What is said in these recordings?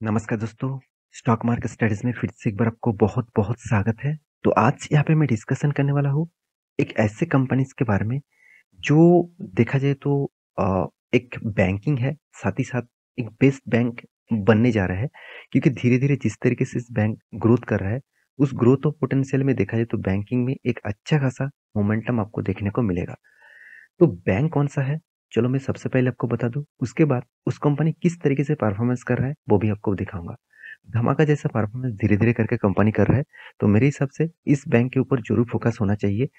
नमस्कार दोस्तों, stock market studies में फिर से एक बार आपको बहुत-बहुत स्वागत है। तो आज यहाँ पे मैं डिस्कशन करने वाला हूँ, एक ऐसे कंपनीज़ के बारे में जो देखा जाए तो एक बैंकिंग है, साथ ही साथ एक बेस्ट बैंक बनने जा रहा है। क्योंकि धीरे-धीरे जिस तरीके से इस बैंक ग्रोथ कर रहा है, उस ग्रोथ और पोटेंशियल में देखा जाए तो बैंकिंग में एक अच्छा खासा मोमेंटम आपको देखने को मिलेगा। तो बैंक कौन-सा है? चलो मैं सबसे पहले आपको बता दूँ, उसके बाद उस कंपनी किस तरीके से परफ़ॉर्मेंस कर रहा है, वो भी आपको दिखाऊँगा। धमाका जैसा परफ़ॉर्मेंस धीरे-धीरे करके कंपनी कर रहा है, तो मेरे हिसाब से इस बैंक के ऊपर ज़रूर फ़ोकस होना चाहिए।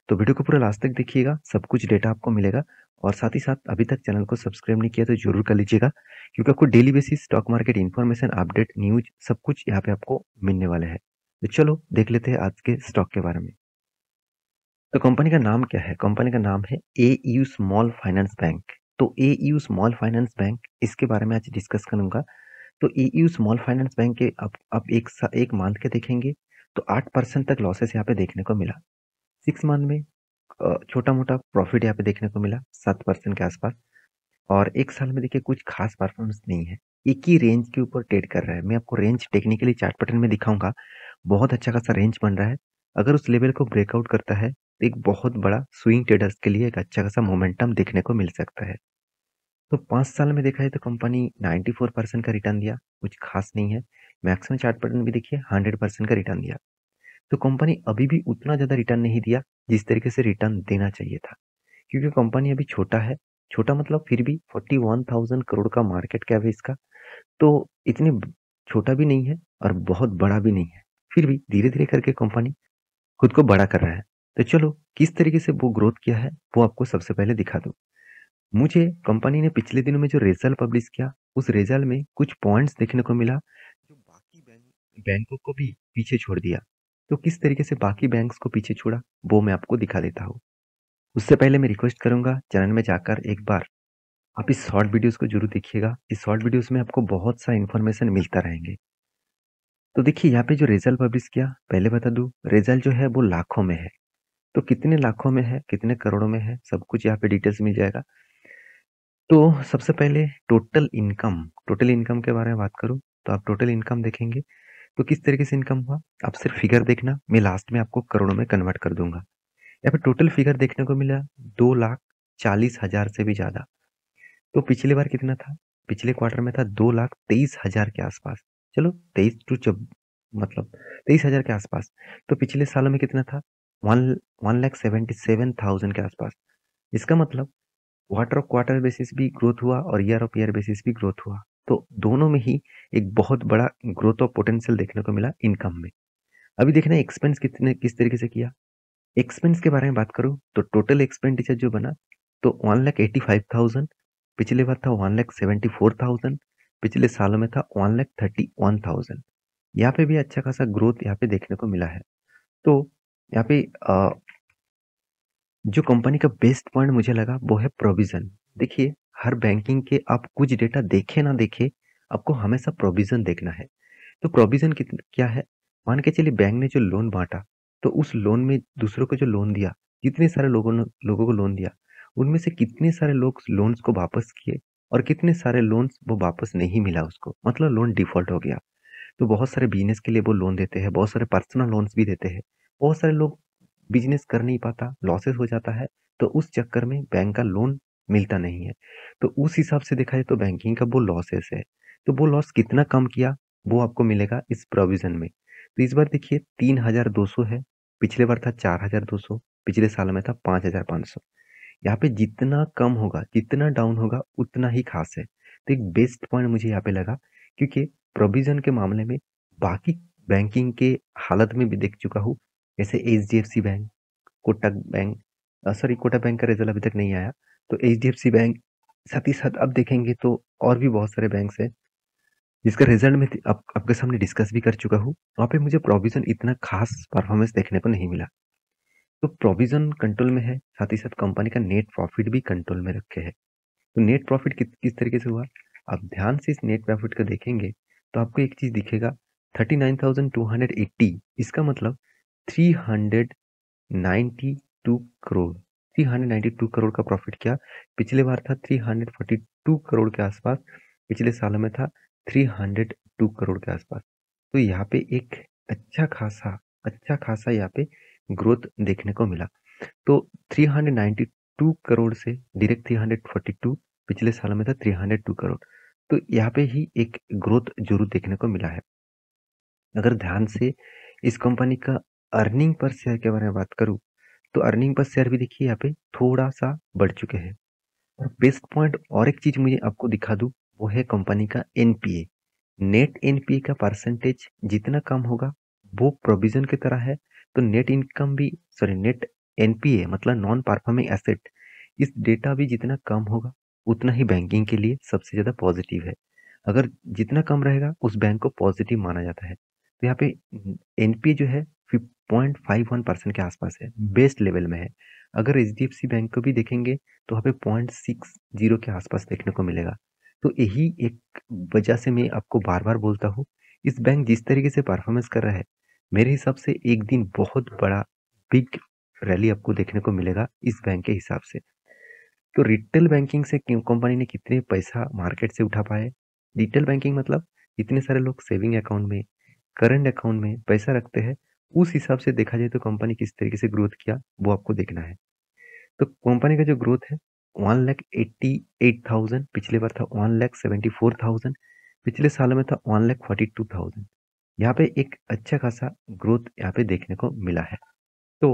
तो वीडियो को पूरा लास्ट तक देखिएगा, सब कुछ डेटा आपको मिलेगा और साथ ही साथ अभी तक चैनल को सब्सक्राइब नहीं किया तो ज़रूर कर लीजिएगा, क्योंकि आपको daily basis stock market information, update, news सब कुछ यहाँ पे आपको मिलने वाला है। तो चलो देख लेते हैं आज के स्टॉक के बारे में। तो कंपनी का नाम क्या है? कंपनी का नाम है एयू स्मॉल फाइनेंस बैंक। तो एयू स्मॉल फाइनेंस बैंक इसके बारे में आज डिस्कस करूँगा। तो एयू स्मॉल फाइनेंस बैंक के आप एक मंथ के देखेंगे तो 8% तक लॉसेस यहाँ पे देखने को मिला। 6 मंथ में छोटा-मोटा प्रॉफिट यहाँ पे देखने को मिला 7% के आसपास और 1 साल में देखिए कुछ खास परफॉर्मेंस नहीं है। एक ही रेंज के ऊपर ट्रेड कर रहा है। मैं आपको रेंज टेक्निकली चार्ट पैटर्न में दिखाऊँगा। बहुत अच्छा खासा रेंज बन रहा है। अगर उस लेवल को ब्रेकआउट करता है, तो एक बहुत बड़ा स्विंग ट्रेडर्स के लिए एक अच्छा खासा मोमेंटम देखने को मिल सकता है। तो 5 साल में देखा जाए तो कंपनी 94% का रिटर्न दिया, कुछ खास नहीं है। मैक्सिमम चार्ट पैटर्न भी देखिए 100% का रिटर्न दिया। तो कंपनी अभी भी उतना ज़्यादा रिटर्न नहीं दिया, जिस तरीके से रिटर्न देना चाहिए था। क्योंकि कंपनी अभी छोटा है, छोटा मतलब फिर भी 41,000 करोड़ का मार्केट कैप है इसका। तो इतनी छोटा भी नहीं है और बहुत बड़ा भी नहीं है। फिर भी धीरे-धीरे करके कंपनी खुद को बड़ा कर रहा है। तो चलो किस तरीके से वो ग्रोथ किया है, वो आपको सबसे पहले दिखा दूँ। मुझे कंपनी ने पिछले दिनों में जो रिजल्ट पब्लिश किया, उस रिजल्ट में कुछ पॉइंट्स देखने को मिला, जो बाकी बैंकों को भी पीछे छोड़ दिया। तो किस तरीके से बाकी बैंक्स को पीछे छोड़ा, वो मैं आपको दिखा देता हूँ। उससे पहले मैं रिक्वेस्ट करूँगा चैनल में जाकर एक बार आप इस शॉर्ट वीडियोज़ को ज़रूर देखिएगा। इस शॉर्ट वीडियोज़ में आपको बहुत सा इन्फॉर्मेशन मिलता रहेंगे। तो देखिए यहाँ पे जो रिजल्ट पब्लिश किया, पहले बता दूँ, रिजल्ट जो है वो लाखों में है। तो कितने लाखों में है, कितने करोड़ों में है, सब कुछ यहाँ पे डिटेल्स मिल जाएगा। तो सबसे पहले टोटल इनकम के बारे में बात करूँ, तो आप टोटल इनकम देखेंगे, तो किस तरीके से इनकम हुआ, आप सिर्फ फिगर देखना, मैं लास्ट में आपको करोड़ों में कन्वर्ट कर दूँगा। यहाँ पे टोटल फिगर देखने को मिला 2,40,000 से भी ज़्यादा। तो पिछली बार कितना था? पिछले क्वार्टर में था 2,23,000 के आसपास। चलो 23 टू जब मतलब 23,000 के आसपास। तो पिछले सालों में कितना था? 1,77,000 के आसपास। इसका मतलब क्वार्टर ऑफ क्वार्टर बेसिस भी ग्रोथ हुआ और ईयर ऑफ ईयर बेसिस भी ग्रोथ हुआ। तो दोनों में ही एक बहुत बड़ा ग्रोथ ऑफ पोटेंशियल देखने को मिला इनकम में। अभी देखना है एक्सपेंस कितने किस तरीके से किया। एक्सपेंस के बारे में बात करूँ तो टोटल एक्सपेंडिचर जो बना तो 1,85,000, पिछले बार था 1,74,000, पिछले सालों में था 1,31,000। यहाँ पे भी अच्छा खासा ग्रोथ यहाँ पे देखने को मिला है। तो यहाँ पे जो कंपनी का बेस्ट पॉइंट मुझे लगा वो है प्रोविज़न। देखिए, हर बैंकिंग के आप कुछ डेटा देखें ना देखें, आपको हमेशा प्रोविज़न देखना है। तो प्रोविज़न क्या है? मान के चलिए बैंक ने जो लोन बाँटा, तो उस लोन में दूसरों को जो लोन दिया, कितने सारे लोगों को लोन दिया, उनमें से कितने सारे लोग लोन्स को वापस किए और कितने सारे लोन्स वो वापस नहीं मिला उसको, मतलब लोन डिफ़ॉल्ट हो गया। तो बहुत सारे बिज़नेस के लिए वो लोन देते हैं, बहुत सारे पर्सनल लोन्स भी देते हैं। बहुत सारे लोग बिज़नेस कर नहीं पाता, लॉसेस हो जाता है, तो उस चक्कर में बैंक का लोन मिलता नहीं है। तो उस हिसाब से देखा जाए तो बैंकिंग का वो लॉसेस है। तो वो लॉस कितना कम किया, वो आपको मिलेगा इस प्रोविज़न में। तो इस बार देखिए 3,200 है, पिछले बार था 4,200, पिछले साल में था 5,500। यहाँ पे जितना कम होगा, जितना डाउन होगा, उतना ही खास है। तो एक बेस्ट पॉइंट मुझे यहाँ पे लगा, क्योंकि प्रोविज़न के मामले में बाकी बैंकिंग के हालत में भी देख चुका हूँ। जैसे HDFC bank, Kotak bank, Kotak bank का रिज़ल्ट अभी तक नहीं आया। तो एचडीएफसी बैंक, साथ ही साथ अब देखेंगे तो और भी बहुत सारे बैंक्स हैं, जिसका रिज़ल्ट मैं आप आपके सामने डिस्कस भी कर चुका हूँ। वहाँ पे मुझे प्रोविज़न इतना खास परफॉर्मेंस देखने को नहीं मिला। तो प्रोविज़न कंट्रोल में है, साथ ही साथ कंपनी का नेट प्रॉफ़िट भी कंट्रोल में रखे है। तो नेट प्रॉफ़िट किस तरीके से हुआ? आप ध्यान से इस नेट प्रॉफ़िट को देखेंगे, तो आपको एक चीज़ दिखेगा, 39,280, इसका मतलब 392 करोड़, 392 करोड़ का प्रॉफ़िट किया। पिछले बार था 342 करोड़ के आसपास, पिछले सालों में था 2 करोड़ के आसपास। तो यहाँ पे एक अच्छा खासा यहाँ पे ग्रोथ देखने को मिला। तो 392 करोड़ से डायरेक्ट 342, पिछले साल में था 302 करोड़। तो यहाँ पे ही एक ग्रोथ जरूर देखने को मिला है। अगर ध्यान से इस कंपनी का अर्निंग पर शेयर के बारे में बात करूँ, तो अर्निंग पर शेयर भी देखिए यहाँ पे थोड़ा सा बढ़ चुके हैं। और बेस्ट पॉइंट और एक चीज मुझे आपको दिखा दूं, वो है कंपनी का एनपीए। नेट एनपीए का परसेंटेज जितना कम होगा वो प्रोविजन की तरह है। तो नेट इनकम भी, सॉरी, नेट एनपीए मतलब नॉन परफॉर्मिंग एसेट, इस डेटा भी जितना कम होगा उतना ही बैंकिंग के लिए सबसे ज्यादा पॉजिटिव है। अगर जितना कम रहेगा उस बैंक को पॉजिटिव माना जाता है। तो यहाँ पे एनपीए जो है 0.51% के आसपास है, बेस्ट लेवल में है। अगर एचडीएफसी बैंक को भी देखेंगे तो वहाँ पे 0.60 के आसपास देखने को मिलेगा। तो यही एक वजह से मैं आपको बार बार बोलता हूँ, इस बैंक जिस तरीके से परफॉर्मेंस कर रहा है, मेरे हिसाब से एक दिन बहुत बड़ा बिग रैली आपको देखने को मिलेगा इस बैंक के हिसाब से। तो रिटेल बैंकिंग से कंपनी ने कितने पैसा मार्केट से उठा पाए। रिटेल बैंकिंग मतलब इतने सारे लोग सेविंग अकाउंट में, करंट अकाउंट में पैसा रखते हैं। उस हिसाब से देखा जाए तो कंपनी किस तरीके से ग्रोथ किया वो आपको देखना है। तो कंपनी का जो ग्रोथ है 1,88,000, पिछले बार था 1,74,000, पिछले साल में था 1,42,000। यहाँ पे एक अच्छा खासा ग्रोथ यहाँ पे देखने को मिला है। तो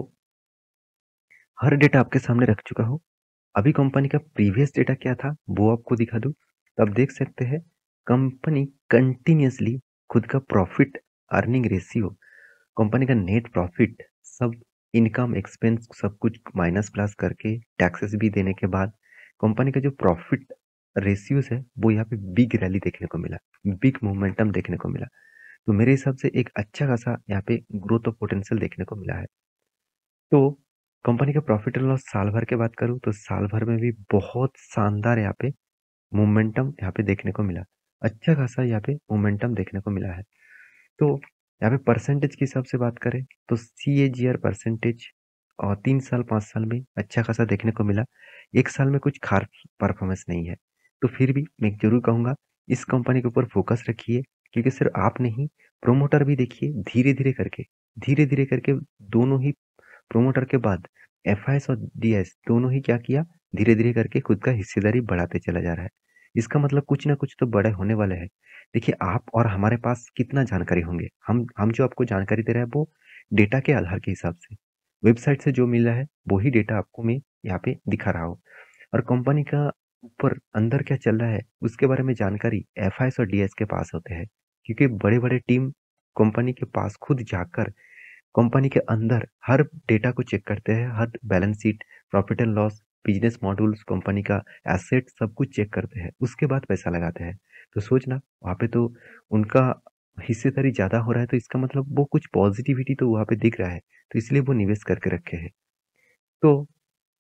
हर डेटा आपके सामने रख चुका हूँ। अभी कंपनी का प्रीवियस डेटा क्या था वो आपको दिखा दूं, तो आप देख सकते हैं कंपनी कंटिन्यूसली खुद का प्रॉफिट अर्निंग रेशियो, कंपनी का नेट प्रॉफिट, सब इनकम एक्सपेंस सब कुछ माइनस प्लस करके टैक्सेस भी देने के बाद कंपनी का जो प्रॉफिट रेशियोज है वो यहाँ पे बिग रैली देखने को मिला, बिग मोमेंटम देखने को मिला। तो मेरे हिसाब से एक अच्छा खासा यहाँ पे ग्रोथ ऑफ पोटेंशियल देखने को मिला है। तो कंपनी का प्रॉफिट एंड लॉस साल भर के बात करूँ तो साल भर में भी बहुत शानदार यहाँ पे मोमेंटम यहाँ पे देखने को मिला, अच्छा खासा यहाँ पे मोमेंटम देखने को मिला है। तो यहाँ पे परसेंटेज के हिसाब से बात करें तो CAGR परसेंटेज और 3 साल 5 साल में अच्छा खासा देखने को मिला। एक साल में कुछ खास परफॉर्मेंस नहीं है। तो फिर भी मैं जरूर कहूँगा इस कंपनी के ऊपर फोकस रखिए, क्योंकि सिर्फ आप नहीं, प्रोमोटर भी देखिए धीरे धीरे करके दोनों ही प्रोमोटर के बाद FIS और DS दोनों ही क्या किया, धीरे धीरे करके खुद का हिस्सेदारी बढ़ाते चला जा रहा है। इसका मतलब कुछ ना कुछ तो बड़े होने वाले हैं। देखिए आप और हमारे पास कितना जानकारी होंगे, हम जो आपको जानकारी दे रहे हैं वो डेटा के आधार के हिसाब से, वेबसाइट से जो मिला है वही डेटा आपको मैं यहाँ पे दिखा रहा हूँ। और कंपनी का ऊपर अंदर क्या चल रहा है उसके बारे में जानकारी FIS और DS के पास होते हैं, क्योंकि बड़े बड़े टीम कंपनी के पास खुद जाकर कंपनी के अंदर हर डेटा को चेक करते हैं, हर balance sheet, profit and loss, business modules, company का एसेट सब कुछ चेक करते हैं, उसके बाद पैसा लगाते हैं। तो सोचना वहाँ पे तो उनका हिस्सेदारी ज्यादा हो रहा है, तो इसका मतलब वो कुछ पॉजिटिविटी तो वहाँ पे दिख रहा है, तो इसलिए वो निवेश करके रखे हैं। तो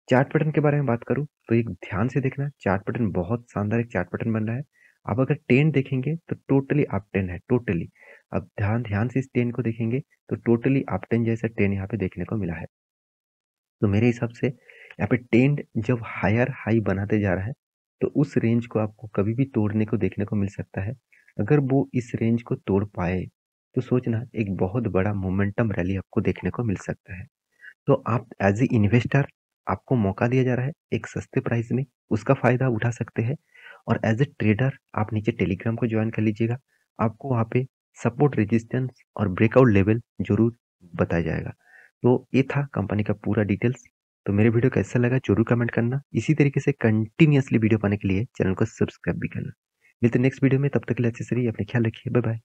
चार्ट पैटर्न के बारे में बात करूँ तो एक ध्यान से देखना, चार्ट पैटर्न बहुत शानदार एक चार्ट पैटर्न बन रहा है। आप अगर ट्रेंड देखेंगे तो टोटली अप ट्रेंड है, टोटली। अब ध्यान ध्यान से इस ट्रेंड को देखेंगे तो टोटली अप ट्रेंड जैसा ट्रेंड यहाँ पे देखने को मिला है। तो मेरे हिसाब से यहाँ पे ट्रेंड जब हायर हाई बनाते जा रहा है तो उस रेंज को आपको कभी भी तोड़ने को देखने को मिल सकता है। अगर वो इस रेंज को तोड़ पाए तो सोचना एक बहुत बड़ा मोमेंटम रैली आपको देखने को मिल सकता है। तो आप एज ए इन्वेस्टर, आपको मौका दिया जा रहा है एक सस्ते प्राइस में, उसका फायदा उठा सकते हैं। और एज ए ट्रेडर आप नीचे टेलीग्राम को ज्वाइन कर लीजिएगा, आपको वहाँ पे सपोर्ट, रेजिस्टेंस और ब्रेकआउट लेवल जरूर बताया जाएगा। तो ये था कंपनी का पूरा डिटेल्स। तो मेरे वीडियो कैसा लगा जरूर कमेंट करना। इसी तरीके से कंटिन्यूअसली वीडियो पाने के लिए चैनल को सब्सक्राइब भी करना। मिलते नेक्स्ट वीडियो में, तब तक के लिए अच्छे से रहिए, अपने ख्याल रखिए, बाय बाय।